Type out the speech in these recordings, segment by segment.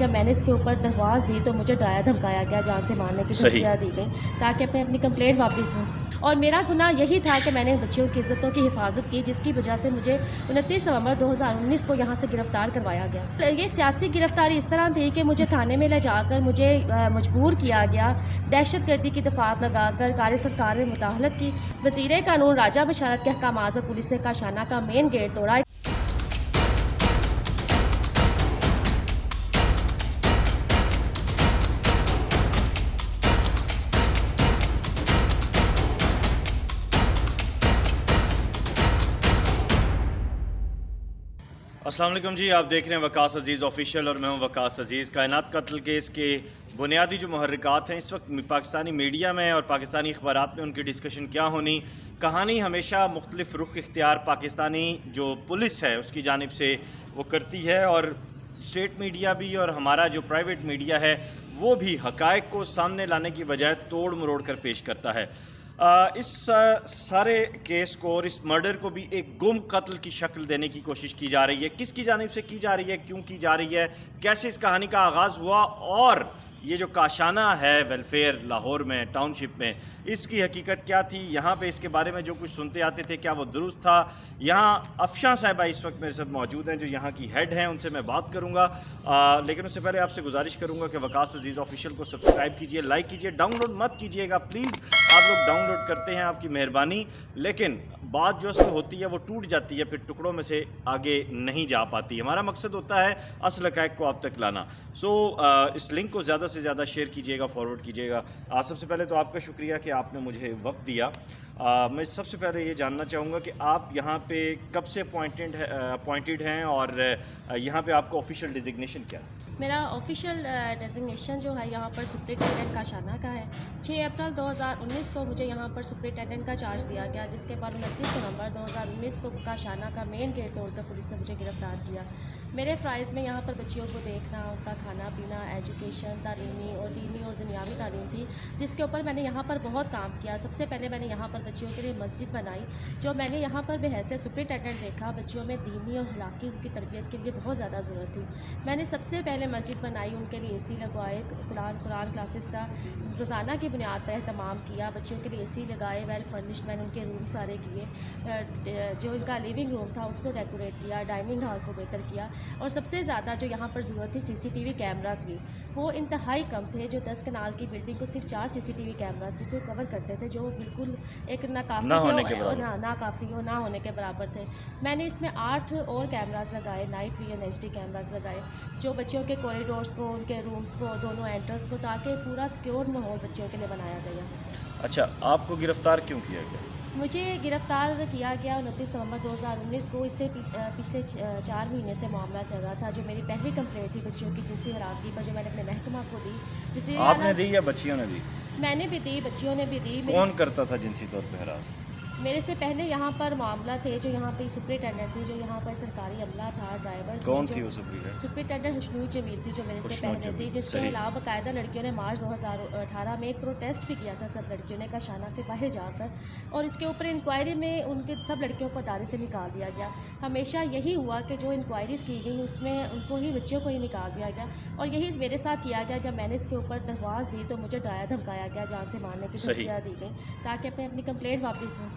جب میں نے اس کے اوپر درخواست دی تو مجھے ڈرایا دھمکایا گیا، جان سے مارنے کی دھمکیاں دی گئیں تاکہ اپنی کمپلینٹ واپس لوں، اور میرا گناہ یہی تھا کہ میں نے بچیوں کی عزتوں کی حفاظت کی، جس کی وجہ سے مجھے 29 نومبر 2019 کو یہاں سے گرفتار کروایا گیا۔ یہ سیاسی گرفتاری اس طرح تھی کہ مجھے تھانے میں لے جا کر مجھے مجبور کیا گیا، دہشت گردی کی دفعات لگا کر کار سرکار میں مداخلت کی۔ وزیر قانون راجہ بشارت کے احکامات پر پولیس نے کاشانہ کا مین گیٹ توڑا۔ السلام علیکم جی، آپ دیکھ رہے ہیں وقاص عزیز آفیشیل اور میں ہوں وقاص عزیز۔ کائنات قتل کیس کے بنیادی جو محرکات ہیں اس وقت پاکستانی میڈیا میں اور پاکستانی اخبارات میں ان کی ڈسکشن کیا ہونی، کہانی ہمیشہ مختلف رخ اختیار پاکستانی جو پولیس ہے اس کی جانب سے وہ کرتی ہے، اور اسٹیٹ میڈیا بھی اور ہمارا جو پرائیویٹ میڈیا ہے وہ بھی حقائق کو سامنے لانے کی بجائے توڑ مروڑ کر پیش کرتا ہے۔ اس سارے کیس کو اور اس مرڈر کو بھی ایک گم قتل کی شکل دینے کی کوشش کی جا رہی ہے۔ کس کی جانب سے کی جا رہی ہے، کیوں کی جا رہی ہے، کیسے اس کہانی کا آغاز ہوا، اور یہ جو کاشانہ ہے ویلفیئر لاہور میں ٹاؤن شپ میں، اس کی حقیقت کیا تھی، یہاں پہ اس کے بارے میں جو کچھ سنتے آتے تھے کیا وہ درست تھا۔ یہاں افشاں صاحبہ اس وقت میرے ساتھ موجود ہیں جو یہاں کی ہیڈ ہیں، ان سے میں بات کروں گا، لیکن اس سے پہلے آپ سے گزارش کروں گا کہ وقاص عزیز آفیشیل کو سبسکرائب کیجئے، لائک کیجئے، ڈاؤن لوڈ مت کیجئے گا پلیز۔ آپ لوگ ڈاؤن لوڈ کرتے ہیں، آپ کی مہربانی، لیکن بات جو اصل ہوتی ہے وہ ٹوٹ جاتی ہے، پھر ٹکڑوں میں سے آگے نہیں جا پاتی۔ ہمارا مقصد ہوتا ہے اصل حقائق کو آپ تک لانا۔ اس لنک کو زیادہ سے زیادہ شیئر کیجئے گا، فارورڈ کیجئے گا۔ سب سے پہلے تو آپ کا شکریہ کہ آپ نے مجھے وقت دیا۔ میں سب سے پہلے یہ جاننا چاہوں گا کہ آپ یہاں پہ کب سے اپوائنٹڈ ہیں، اور یہاں پہ آپ کو آفیشیل ڈیزگنیشن کیا ہے؟ میرا آفیشیل ڈیزگنیشن جو ہے یہاں پر سپرنٹینڈنٹ کاشانہ کا ہے۔ 6 اپریل 2019 کو مجھے یہاں پر سپرنٹینڈنٹ کا چارج دیا گیا، جس کے بعد 29 نومبر 2019 کو کاشانہ کا مین گیٹ توڑ کر پولیس نے مجھے گرفتار کیا۔ میرے فرائض میں یہاں پر بچیوں کو دیکھنا، ان کا کھانا پینا، ایجوکیشن، تعلیمی اور دینی اور دنیاوی تعلیم تھی، جس کے اوپر میں نے یہاں پر بہت کام کیا۔ سب سے پہلے میں نے یہاں پر بچیوں کے لیے مسجد بنائی، جو میں نے یہاں پر بحیثیت سپرنٹینڈنٹ دیکھا بچیوں میں دینی اور اخلاقی ان کی تربیت کے لیے بہت زیادہ ضرورت تھی۔ میں نے سب سے پہلے مسجد بنائی، ان کے لیے اے سی لگوائے، قرآن کلاسز کا روزانہ کی بنیاد پر اہتمام کیا، بچیوں کے لیے اے سی لگائے، ویل فرنشڈ میں نے ان کے روم سارے کیے، جو ان کا لیونگ روم تھا اس کو ڈیکوریٹ کیا، ڈائننگ ہال کو بہتر کیا، اور سب سے زیادہ جو یہاں پر ضرورت تھی CCTV کیمراز کی، وہ انتہائی کم تھے۔ جو 10 کنال کی بلڈنگ کو صرف 4 CCTV کیمراز جو کور کرتے تھے، جو بالکل ایک ناکافی نہ ہونے کے برابر تھے۔ میں نے اس میں 8 اور کیمراز لگائے، نائٹ ویژن HD کیمراز لگائے، جو بچوں کے کوریڈورز کو، ان کے رومز کو، دونوں اینٹرنس کو، تاکہ پورا سیکیور ماحول بچوں کے لیے بنایا جائے۔ اچھا، آپ کو گرفتار کیوں کیا گیا؟ مجھے گرفتار کیا گیا 29 نومبر 2019 کو۔ اس سے پچھلے 4 مہینے سے معاملہ چل رہا تھا۔ جو میری پہلی کمپلینٹ تھی بچیوں کی جنسی ہراسگی پر، جو میں نے اپنے محکمہ کو دی، آپ نے دی یا بچیوں نے دی؟ میں نے بھی دی، بچیوں نے بھی دی۔ کون کرتا تھا جنسی طور پہ ہراس؟ میرے سے پہلے یہاں پر معاملہ تھے، جو یہاں پہ سپرنٹینڈنٹ تھی، جو یہاں پر سرکاری عملہ تھا، ڈرائیور کون تھی وہ سپرنٹینڈنٹ حشنوئی جمیل تھی، جو میرے سے پہلے تھی، جس کے علاوہ باقاعدہ لڑکیوں نے مارچ 2018 میں ایک پروٹیسٹ بھی کیا تھا، سب لڑکیوں نے کاشانہ سے باہر جا کر، اور اس کے اوپر انکوائری میں ان کے سب لڑکیوں کو ادارے سے نکال دیا گیا۔ ہمیشہ یہی ہوا کہ جو انکوائریز کی گئی اس میں ان کو ہی، بچیوں کو ہی نکال دیا گیا، اور یہی میرے ساتھ کیا گیا۔ جب میں نے اس کے اوپر درخواست دی تو مجھے ڈرایا دھمکایا گیا، جان سے مارنے کی دھمکیاں دی گئیں تاکہ اپنی کمپلینٹ واپس لوں۔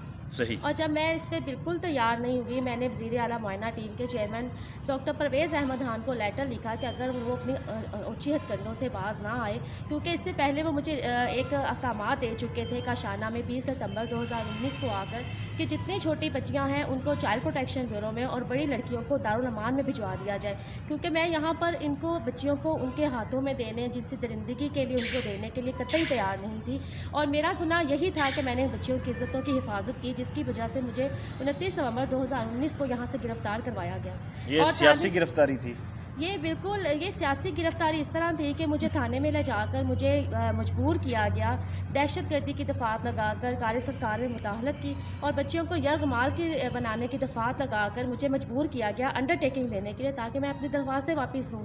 اور جب میں اس پہ بالکل تیار نہیں ہوئی، میں نے وزیر اعلیٰ معائنہ ٹیم کے چیئرمین ڈاکٹر پرویز احمد خان کو لیٹر لکھا کہ اگر وہ اپنی اونچی ہتھ سے باز نہ آئے، کیونکہ اس سے پہلے وہ مجھے ایک احکامات دے چکے تھے کاشانہ میں 20 ستمبر 2019 کو آ کر، کہ جتنی چھوٹی بچیاں ہیں ان کو چائلڈ پروٹیکشن بیورو میں، اور بڑی لڑکیوں کو دارالامان میں بھجوا دیا جائے، کیونکہ میں یہاں پر ان کو بچیوں کو ان کے ہاتھوں میں دینے، جنسی درندگی کے لیے ان کو دینے کے لیے قطعی تیار نہیں تھی، اور میرا گناہ یہی تھا کہ میں نے بچیوں کی عزتوں کی حفاظت کی، جس کی وجہ سے مجھے 29 نومبر 2019 کو یہاں سے گرفتار کروایا گیا۔ یہ سیاسی گرفتاری تھی؟ یہ سیاسی گرفتاری اس طرح تھی کہ مجھے تھانے میں لے جا کر مجھے مجبور کیا گیا، دہشت گردی کی دفعات لگا کر کار سرکار میں مداخلت کی، اور بچیوں کو یرغمال کی بنانے کی دفعات لگا کر مجھے مجبور کیا گیا انڈر ٹیکنگ لینے کے لیے، تاکہ میں اپنی درخواستیں واپس لوں۔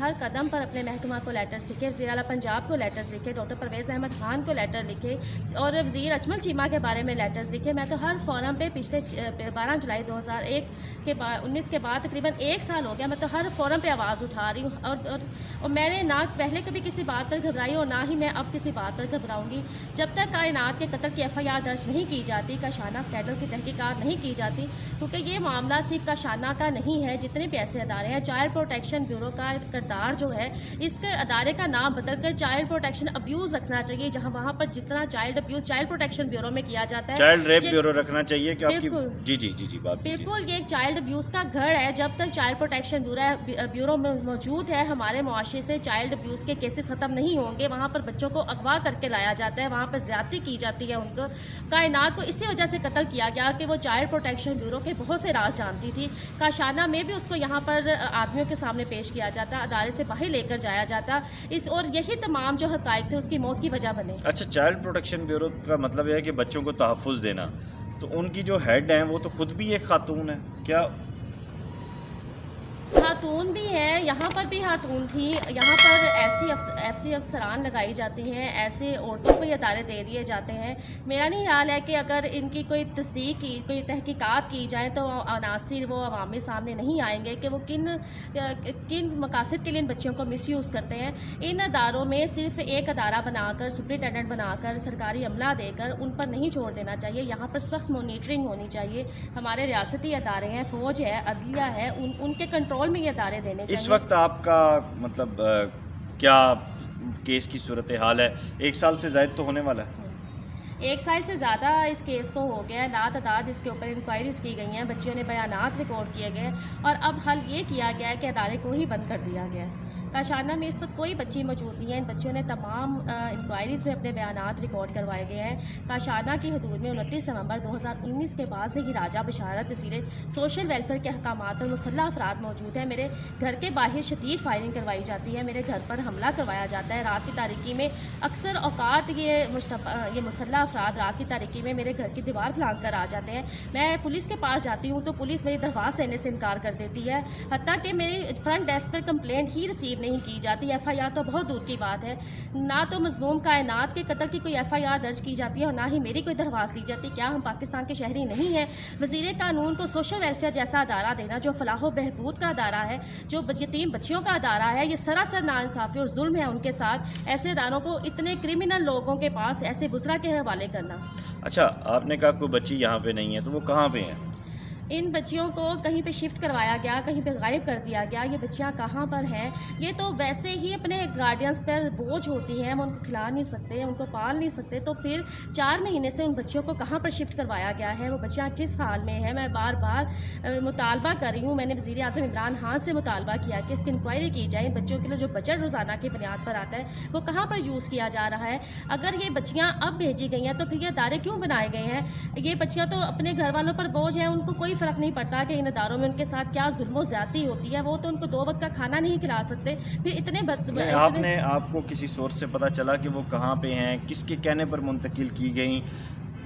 ہر قدم پر اپنے محکمہ کو لیٹرز لکھے، وزیر اعلیٰ پنجاب کو لیٹرز لکھے، ڈاکٹر پرویز احمد خان کو لیٹر لکھے اور وزیر اجمل چیمہ کے بارے میں لیٹرز لکھے۔ میں تو ہر فورم پہ پچھلے 12 جولائی 2001 کے 19 کے بعد تقریباً 1 سال ہو گیا، میں تو ہر فورم پہ آواز اٹھا رہی ہوں اور میں نے نہ پہلے کبھی کسی بات پر گھبرائی اور نہ ہی میں اب کسی بات پر گھبراؤں گی۔ جب تک کائنات کے قتل کی FIR درج نہیں کی جاتی، کاشانہ اسکینڈل کی تحقیقات نہیں کی جاتی، کیونکہ یہ معاملہ صرف کاشانہ کا نہیں ہے، جتنے بھی ایسے ادارے ہیں، چائلڈ پروٹیکشن بیورو کا کردار جو ہے، اس کے ادارے کا نام بدل کر چائلڈ پروٹیکشن ابیوز رکھنا چاہیے، جہاں وہاں پر جتنا child abuse child protection bureau میں کیا جاتا ہے، چائلڈ ریپ بیورو رکھنا چاہیے کہ آپ کی بالکل جی بات بالکل یہ ایک چائلڈ ابیوز کا گھر ہے۔ جب تک چائلڈ پروٹیکشن بیورو میں موجود ہے، ہمارے معاشرے سے چائلڈ ابیوز کے کیسز ختم نہیں ہوں گے۔ وہاں پر بچوں کو اغوا کر کے لایا جاتا ہے، وہاں پر زیادتی کی جاتی ہے، ان کو کائنات کو اسی وجہ سے قتل کیا گیا کہ وہ چائلڈ پروٹیکشن بیورو کے بہت سے راز جانتی تھی۔ کاشانہ میں بھی اس کو یہاں پر آدمیوں کے سامنے پیش کیا جاتا، ادارے سے باہر لے کر جایا جاتا، اور یہی تمام جو حقائق تھے اس کی موت کی وجہ بنے۔ اچھا، چائلڈ پروٹیکشن بیورو کا مطلب یہ ہے کہ بچوں کو تحفظ دینا، تو ان کی جو ہیڈ ہیں وہ تو خود بھی ایک خاتون ہے کیا؟ خاتون بھی ہے، یہاں پر بھی خاتون تھی، یہاں پر ایسی افسران لگائی جاتی ہیں، ایسے عورتوں کو یہ ادارے دے دیے جاتے ہیں۔ میرا نہیں خیال ہے کہ اگر ان کی کوئی تصدیق کی، کوئی تحقیقات کی جائیں تو عناصر وہ عوامی سامنے نہیں آئیں گے کہ وہ کن مقاصد کے لیے ان بچوں کو مس یوز کرتے ہیں۔ ان اداروں میں صرف ایک ادارہ بنا کر، سپرنٹینڈنٹ بنا کر، سرکاری عملہ دے کر ان پر نہیں چھوڑ دینا چاہیے۔ یہاں پر سخت مانیٹرنگ ہونی چاہیے۔ ہمارے ریاستی ادارے ہیں، فوج ہے، عدلیہ ہے، ان کے کنٹرول میں یہ ادارے دینے چاہیے۔ اس وقت آپ کا مطلب کیا کیس کی صورتحال ہے؟ 1 سال سے زائد تو ہونے والا ہے۔ 1 سال سے زیادہ اس کیس کو ہو گیا ہے، لاتعداد اس کے اوپر انکوائریز کی گئی ہیں، بچیوں نے بیانات ریکارڈ کیے گئے اور اب حل یہ کیا گیا ہے کہ ادارے کو ہی بند کر دیا گیا ہے۔ کاشانہ میں اس وقت کوئی بچی موجود نہیں ہے، ان بچوں نے تمام انکوائریز میں اپنے بیانات ریکارڈ کروائے گئے ہیں۔ کاشانہ کی حدود میں 29 نومبر 2019 کے بعد سے ہی راجہ بشارت وزیر سوشل ویلفیئر کے احکامات پر مسلح افراد موجود ہیں۔ میرے گھر کے باہر شدید فائرنگ کروائی جاتی ہے، میرے گھر پر حملہ کروایا جاتا ہے رات کی تاریکی میں۔ اکثر اوقات یہ مسلح افراد رات کی تاریکی میں میرے گھر کی دیوار پھلانگ کر آ جاتے ہیں۔ میں پولیس کے پاس جاتی ہوں تو پولیس میری درخواست دینے سے انکار کر دیتی ہے، حتیٰ کہ میری فرنٹ ڈیسک پر کمپلینٹ ہی ریسیو نہیں کی جاتی، FIR تو بہت دور کی بات ہے۔ نہ تو مظلوم کائنات کے قتل کی کوئی FIR درج کی جاتی ہے اور نہ ہی میری کوئی درخواست لی جاتی۔ کیا ہم پاکستان کے شہری نہیں ہیں؟ وزیر قانون کو سوشل ویلفیئر جیسا ادارہ دینا جو فلاح و بہبود کا ادارہ ہے، جو یتیم بچیوں کا ادارہ ہے، یہ سراسر ناانصافی اور ظلم ہے ان کے ساتھ۔ ایسے اداروں کو اتنے کرمنل لوگوں کے پاس ایسے وزراء کے حوالے کرنا۔ اچھا، آپ نے کہا کوئی بچی یہاں پہ نہیں ہے، تو وہ کہاں پہ ہیں؟ ان بچیوں کو کہیں پہ شفٹ کروایا گیا، کہیں پہ غائب کر دیا گیا۔ یہ بچیاں کہاں پر ہیں؟ یہ تو ویسے ہی اپنے گارڈینس پر بوجھ ہوتی ہیں، وہ ان کو کھلا نہیں سکتے، ان کو پال نہیں سکتے، تو پھر 4 مہینے سے ان بچیوں کو کہاں پر شفٹ کروایا گیا ہے؟ وہ بچیاں کس حال میں ہیں؟ میں بار بار مطالبہ کر رہی ہوں، میں نے وزیر اعظم عمران خان سے مطالبہ کیا کہ اس کی انکوائری کی جائے، ان بچوں کے لیے جو بجٹ روزانہ کی بنیاد پر آتا ہے وہ کہاں پر یوز کیا جا رہا ہے؟ اگر یہ بچیاں اب بھیجی گئی ہیں تو پھر یہ ادارے کیوں بنائے گئے ہیں؟ یہ بچیاں تو اپنے گھر والوں پر بوجھ ہیں، ان کو کوئی فرق نہیں پڑتا کہ ان اداروں میں ان کے ساتھ کیا ظلم و زیادتی ہوتی ہے۔ وہ تو ان کو 2 وقت کا کھانا نہیں کھلا سکتے، پھر آپ کو کسی سورس سے پتہ چلا کہ وہ کہاں پہ ہیں، کس کے کہنے پر منتقل کی گئیں؟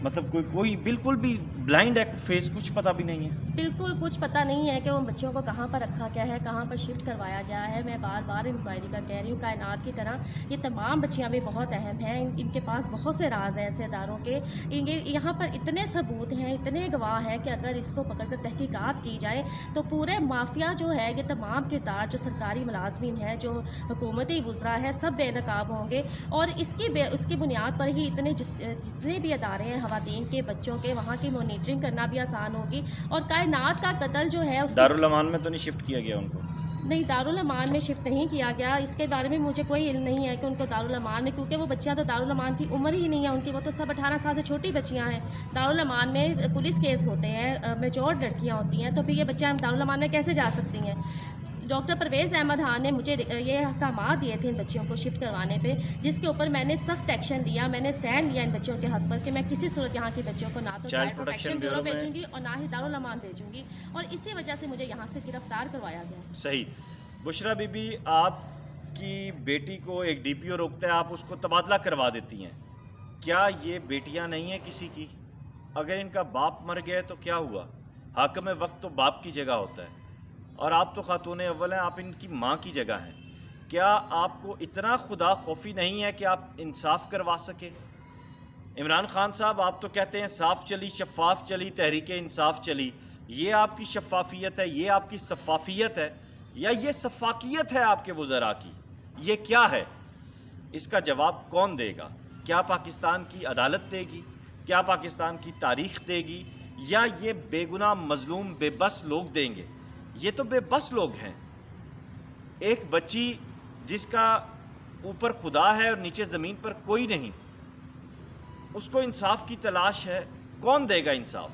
مطلب کوئی بالکل بھی بلائنڈ ہے، فیس کچھ پتہ بھی نہیں ہے؟ بالکل کچھ پتہ نہیں ہے کہ وہ بچوں کو کہاں پر رکھا گیا ہے، کہاں پر شفٹ کروایا گیا ہے۔ میں بار بار انکوائری کا کہہ رہی ہوں، کائنات کی طرح یہ تمام بچیاں بھی بہت اہم ہیں، ان کے پاس بہت سے راز ہیں ایسے اداروں کے۔ یہاں پر اتنے ثبوت ہیں، اتنے گواہ ہیں کہ اگر اس کو پکڑ کر تحقیقات کی جائے تو پورے مافیا جو ہے، یہ تمام کردار جو سرکاری ملازمین ہیں، جو حکومتی وزراء ہیں، سب بے نقاب ہوں گے، اور اس کی بنیاد پر ہی جتنے بھی ادارے ہیں خواتین کے، بچوں کے، وہاں کی مانیٹرنگ کرنا بھی آسان ہوگی۔ اور کائنات کا قتل جو ہے، دارالامان میں تو نہیں شفٹ کیا گیا ان کو؟ نہیں، دارالامان میں شفٹ نہیں کیا گیا، اس کے بارے میں مجھے کوئی علم نہیں ہے کہ ان کو دارالامان میں، کیونکہ وہ بچیاں تو دارالامان کی عمر ہی نہیں ہے ان کی، وہ تو سب 18 سال سے چھوٹی بچیاں ہیں۔ دارالامان میں پولیس کیس ہوتے ہیں، میچور لڑکیاں ہوتی ہیں، تو پھر یہ بچیاں دارالامان میں کیسے جا سکتی ہیں؟ ڈاکٹر پرویز احمد خان نے مجھے یہ احکامات دیے تھے ان بچیوں کو شفٹ کروانے پہ، جس کے اوپر میں نے سخت ایکشن لیا، میں نے اسٹینڈ لیا ان بچوں کے حق پر کہ میں کسی صورت یہاں کی بچوں کو نہ تو چائلڈ پروٹیکشن بیورو بھیجوں گی اور نہ ہی دارالامان بھیجوں گی، اور اسی وجہ سے مجھے یہاں سے گرفتار کروایا گیا۔ صحیح۔ بشرا بی بی، آپ کی بیٹی کو ایک DPO روکتا ہے، آپ اس کو تبادلہ کروا دیتی ہیں، کیا یہ بیٹیاں نہیں ہیں کسی کی؟ اگر ان کا باپ مر گیا تو کیا ہوا؟ حاکم وقت تو باپ کی جگہ ہوتا ہے، اور آپ تو خاتون اول ہیں, آپ ان کی ماں کی جگہ ہیں. کیا آپ کو اتنا خدا خوفی نہیں ہے کہ آپ انصاف کروا سکے؟ عمران خان صاحب, آپ تو کہتے ہیں صاف چلی, شفاف چلی, تحریک انصاف چلی. یہ آپ کی شفافیت ہے, یہ آپ کی شفافیت ہے, یا یہ شفاقیت ہے آپ کے وزراء کی؟ یہ کیا ہے؟ اس کا جواب کون دے گا؟ کیا پاکستان کی عدالت دے گی؟ کیا پاکستان کی تاریخ دے گی؟ یا یہ بے گناہ مظلوم بے بس لوگ دیں گے؟ یہ تو بے بس لوگ ہیں. ایک بچی جس کا اوپر خدا ہے اور نیچے زمین پر کوئی نہیں, اس کو انصاف کی تلاش ہے, کون دے گا انصاف؟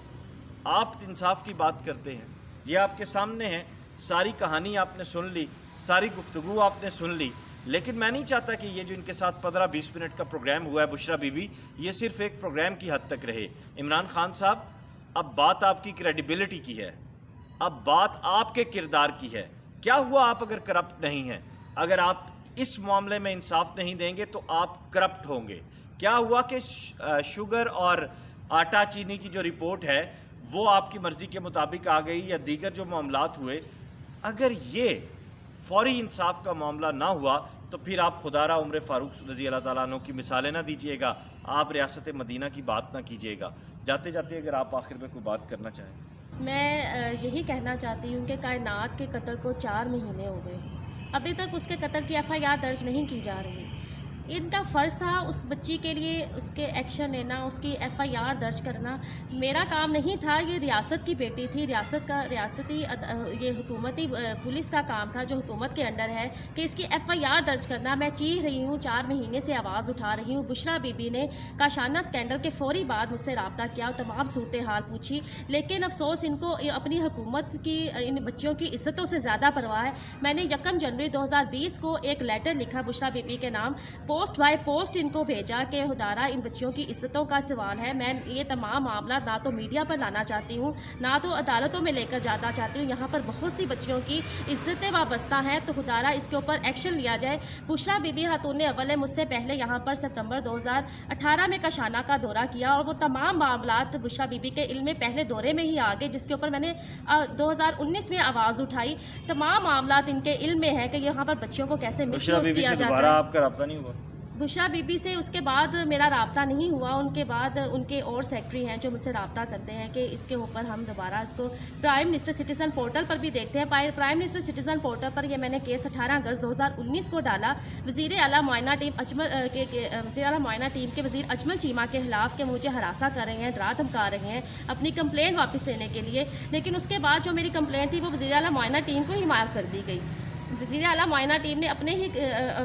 آپ انصاف کی بات کرتے ہیں, یہ آپ کے سامنے ہے, ساری کہانی آپ نے سن لی, ساری گفتگو آپ نے سن لی, لیکن میں نہیں چاہتا کہ یہ جو ان کے ساتھ 15-20 منٹ کا پروگرام ہوا ہے بشرا بی بی, یہ صرف ایک پروگرام کی حد تک رہے. عمران خان صاحب, اب بات آپ کی کریڈیبلٹی کی ہے, اب بات آپ کے کردار کی ہے. کیا ہوا آپ اگر کرپٹ نہیں ہیں؟ اگر آپ اس معاملے میں انصاف نہیں دیں گے تو آپ کرپٹ ہوں گے. کیا ہوا کہ شوگر اور آٹا چینی کی جو رپورٹ ہے وہ آپ کی مرضی کے مطابق آ گئی, یا دیگر جو معاملات ہوئے, اگر یہ فوری انصاف کا معاملہ نہ ہوا تو پھر آپ خدا را عمر فاروق رضی اللہ تعالیٰ عنہ کی مثالیں نہ دیجیے گا, آپ ریاست مدینہ کی بات نہ کیجیے گا. جاتے جاتے اگر آپ آخر میں کوئی بات کرنا چاہیں. میں یہی کہنا چاہتی ہوں کہ کائنات کے قتل کو 4 مہینے ہو گئے, ابھی تک اس کے قتل کی FIR درج نہیں کی جا رہی. ان کا فرض تھا اس بچی کے لیے اس کے ایکشن لینا, اس کی FIR درج کرنا. میرا کام نہیں تھا, یہ ریاست کی بیٹی تھی, ریاستی یہ حکومتی پولیس کا کام تھا جو حکومت کے انڈر ہے کہ اس کی FIR درج کرنا. میں چیخ رہی ہوں, 4 مہینے سے آواز اٹھا رہی ہوں. بشرا بی بی نے کاشانہ اسکینڈل کے فوری بعد مجھ سے رابطہ کیا, تمام صورتحال پوچھی, لیکن افسوس ان کو اپنی حکومت کی, ان بچوں کی عزتوں سے زیادہ پرواہ ہے. میں نے 1 جنوری 2020 کو ایک لیٹر لکھا بشرا بی بی کے نام, پوسٹ بائی پوسٹ ان کو بھیجا کہ خدارہ ان بچیوں کی عزتوں کا سوال ہے. میں یہ تمام معاملات نہ تو میڈیا پر لانا چاہتی ہوں, نہ تو عدالتوں میں لے کر جانا چاہتی ہوں. یہاں پر بہت سی بچیوں کی عزتیں وابستہ ہیں, تو خدارہ اس کے اوپر ایکشن لیا جائے. بشرا بی بی خاتون اول نے مجھ سے پہلے یہاں پر ستمبر 2018 میں کاشانہ کا دورہ کیا, اور وہ تمام معاملات بشرا بی بی کے علم میں پہلے دورے میں ہی آ گئے, جس کے اوپر میں نے 2019 میں آواز اٹھائی. تمام معاملات ان کے علم میں ہے کہ یہاں پر بچیوں کو کیسے مس یوز کیا جاتا ہے. آپ کا رابطہ نہیں ہوا بشرا بی بی سے؟ اس کے بعد میرا رابطہ نہیں ہوا. ان کے بعد ان کے اور سیکٹری ہیں جو مجھ سے رابطہ کرتے ہیں کہ اس کے اوپر ہم دوبارہ اس کو پرائم منسٹر سٹیزن پورٹل پر بھی دیکھتے ہیں. پرائم منسٹر سٹیزن پورٹل پر یہ میں نے کیس 18 اگست 2019 کو ڈالا وزیر اعلیٰ معائنہ ٹیم کے وزیر اجمل چیمہ کے خلاف کہ مجھے ہراساں کر رہے ہیں, ڈرا دھمکا رہے ہیں اپنی کمپلین واپس لینے کے لیے. لیکن اس کے بعد جو میری کمپلین تھی وہ وزیر اعلیٰ معائنہ ٹیم کو ہی معاف کر دی گئی. وزیر اعلیٰ معائنہ ٹیم نے اپنے ہی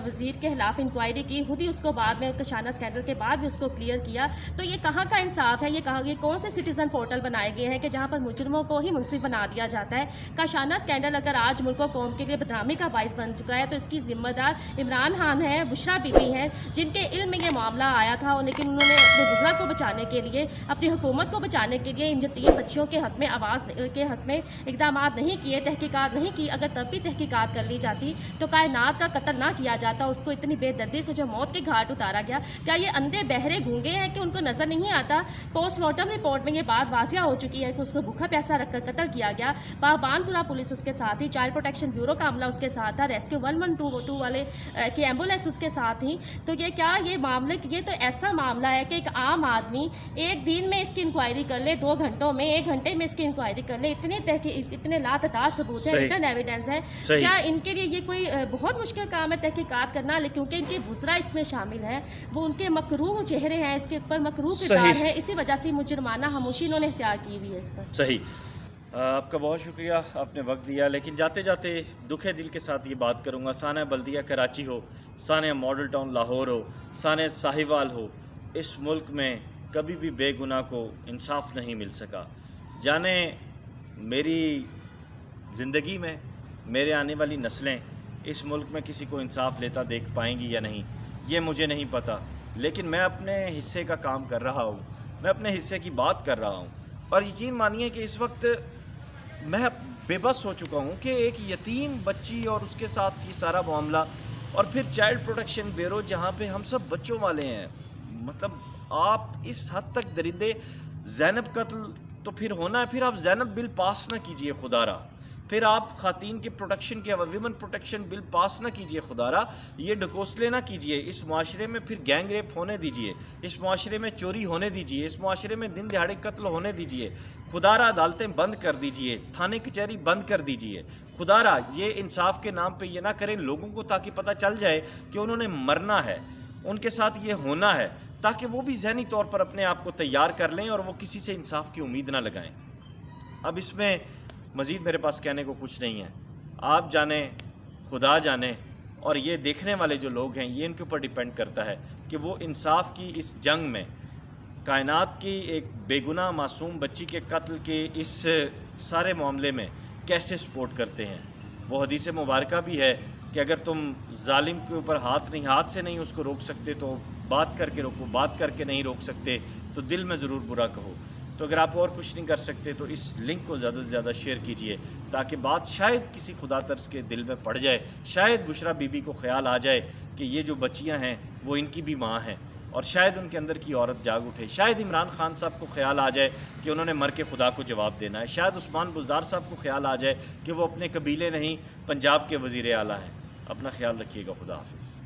وزیر کے خلاف انکوائری کی, خود ہی اس کو بعد میں کاشانہ اسکینڈل کے بعد بھی اس کو کلیئر کیا. تو یہ کہاں کا انصاف ہے؟ یہ کون سے سٹیزن پورٹل بنائے گئے ہیں کہ جہاں پر مجرموں کو ہی منصف بنا دیا جاتا ہے؟ کاشانہ اسکینڈل اگر آج ملک و قوم کے لیے بدنامی کا باعث بن چکا ہے تو اس کی ذمہ دار عمران خان ہے, بشرا بی بی ہیں, جن کے علم میں یہ معاملہ آیا تھا, لیکن انہوں نے اپنے وزراء کو بچانے کے لیے, اپنی حکومت کو بچانے کے لیے ان 3 بچیوں کے حق میں اقدامات نہیں کیے, تحقیقات نہیں کی. اگر تب بھی تحقیقات کر لی جاتی تو کائنات کا قتل نہ کیا جاتا, اس کو اتنی بے دردی سے جو موت کے گھاٹ اتارا گیا. کیا یہ اندھے بہرے گونگے ہیں کہ ان کو نظر نہیں آتا؟ پوسٹ مارٹم رپورٹ میں یہ بات واضح ہو چکی ہے کہ اس کو بھوکا پیاسا رکھ کر قتل کیا گیا. باغبان پورا پولیس اس کے ساتھ ہی, چائلڈ پروٹیکشن بیورو کا عملہ اس کے ساتھ تھا, ریسکیو 112 والے کی ایمبولینس اس کے ساتھ تھی. تو یہ معاملے, یہ تو ایسا معاملہ ہے کہ ایک عام آدمی ایک دن میں اس کی انکوائری کر لے, 2 گھنٹوں میں, 1 گھنٹے میں اس کی انکوائری کر لے. اتنے لاتعداد ثبوت ہیں, ریٹن ایویڈنس ہے. کیا ان کے لیے یہ کوئی بہت مشکل کام ہے تحقیقات کرنا؟ کیونکہ ان کے وزراء اس میں شامل ہیں, وہ ان کے مکروہ چہرے ہیں, اس کے اوپر مکروہ کردار ہے, اسی وجہ سے مجرمانہ خاموشی انہوں نے اختیار کی ہوئی ہے اس پر. صحیح. آپ کا بہت شکریہ, آپ نے وقت دیا. لیکن جاتے جاتے دکھے دل کے ساتھ یہ بات کروں گا, سانحہ بلدیہ کراچی ہو, سانحہ ماڈل ٹاؤن لاہور ہو, سانحہ ساہیوال ہو, اس ملک میں کبھی بھی بے گناہ کو انصاف نہیں مل سکا. جانے میری زندگی میں میرے آنے والی نسلیں اس ملک میں کسی کو انصاف لیتا دیکھ پائیں گی یا نہیں, یہ مجھے نہیں پتہ. لیکن میں اپنے حصے کا کام کر رہا ہوں, میں اپنے حصے کی بات کر رہا ہوں. اور یقین مانیے کہ اس وقت میں بے بس ہو چکا ہوں کہ ایک یتیم بچی اور اس کے ساتھ یہ سارا معاملہ, اور پھر چائلڈ پروٹیکشن بیورو جہاں پہ ہم سب بچوں والے ہیں. مطلب آپ اس حد تک درندے, زینب قتل تو پھر ہونا ہے, پھر آپ زینب بل پاس نہ کیجئے خدا را. پھر آپ خواتین کے پروٹیکشن کے ویمن پروٹیکشن بل پاس نہ کیجئے خدا را، یہ ڈھکوسلے نہ کیجئے، اس معاشرے میں پھر گینگ ریپ ہونے دیجئے، اس معاشرے میں چوری ہونے دیجئے، اس معاشرے میں دن دہاڑے قتل ہونے دیجئے، خدا را عدالتیں بند کر دیجئے، تھانے کچہری بند کر دیجئے، خدا را یہ انصاف کے نام پہ یہ نہ کریں لوگوں کو، تاکہ پتہ چل جائے کہ انہوں نے مرنا ہے، ان کے ساتھ یہ ہونا ہے، تاکہ وہ بھی ذہنی طور پر اپنے آپ کو تیار کر لیں اور وہ کسی سے انصاف کی امید نہ لگائیں۔ اب اس میں مزید میرے پاس کہنے کو کچھ نہیں ہے، آپ جانیں، خدا جانے، اور یہ دیکھنے والے جو لوگ ہیں یہ ان کے اوپر ڈیپینڈ کرتا ہے کہ وہ انصاف کی اس جنگ میں، کائنات کی ایک بے گناہ معصوم بچی کے قتل کے اس سارے معاملے میں کیسے سپورٹ کرتے ہیں۔ وہ حدیث مبارکہ بھی ہے کہ اگر تم ظالم کے اوپر ہاتھ سے نہیں اس کو روک سکتے تو بات کر کے روکو، بات کر کے نہیں روک سکتے تو دل میں ضرور برا کہو۔ تو اگر آپ اور کچھ نہیں کر سکتے تو اس لنک کو زیادہ سے زیادہ شیئر کیجئے، تاکہ بات شاید کسی خدا ترس کے دل میں پڑ جائے، شاید بشرا بی بی کو خیال آ جائے کہ یہ جو بچیاں ہیں وہ ان کی بھی ماں ہیں، اور شاید ان کے اندر کی عورت جاگ اٹھے، شاید عمران خان صاحب کو خیال آ جائے کہ انہوں نے مر کے خدا کو جواب دینا ہے، شاید عثمان بزدار صاحب کو خیال آ جائے کہ وہ اپنے قبیلے نہیں پنجاب کے وزیر اعلیٰ ہیں۔ اپنا خیال رکھیے گا، خدا حافظ۔